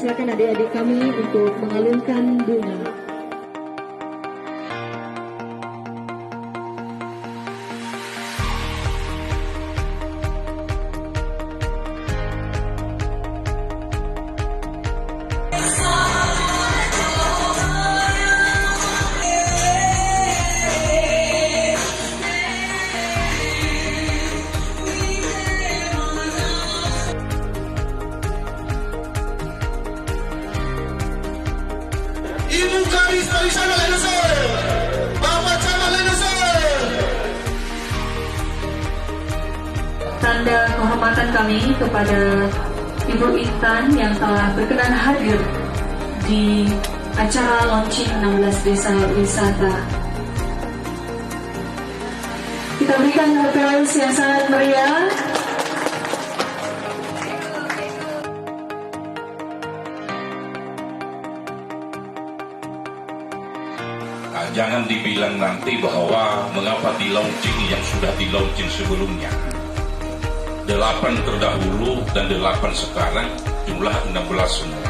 persilakan adik-adik kami untuk mengalunkan bunga. Ibu kami Spesial Lenosor, Bapak Camat Lenosor. Tanda kehormatan kami kepada Ibu Intan yang telah berkenan hadir di acara launching 16 Desa Wisata. Kita berikan aplaus yang sangat meriah. Jangan dibilang nanti bahwa mengapa di launching yang sudah di launching sebelumnya. 8 terdahulu dan 8 sekarang, jumlah 16 semua.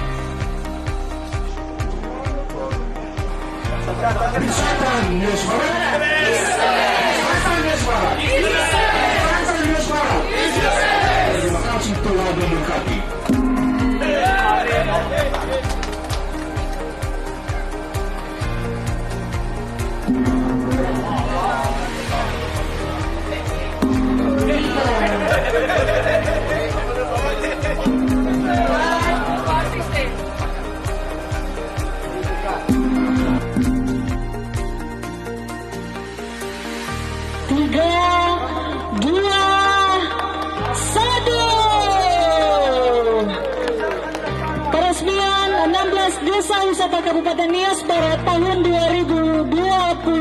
Terima kasih telah memberkati. Peresmian 16 Desa Wisata Kabupaten Nias Barat tahun 2020.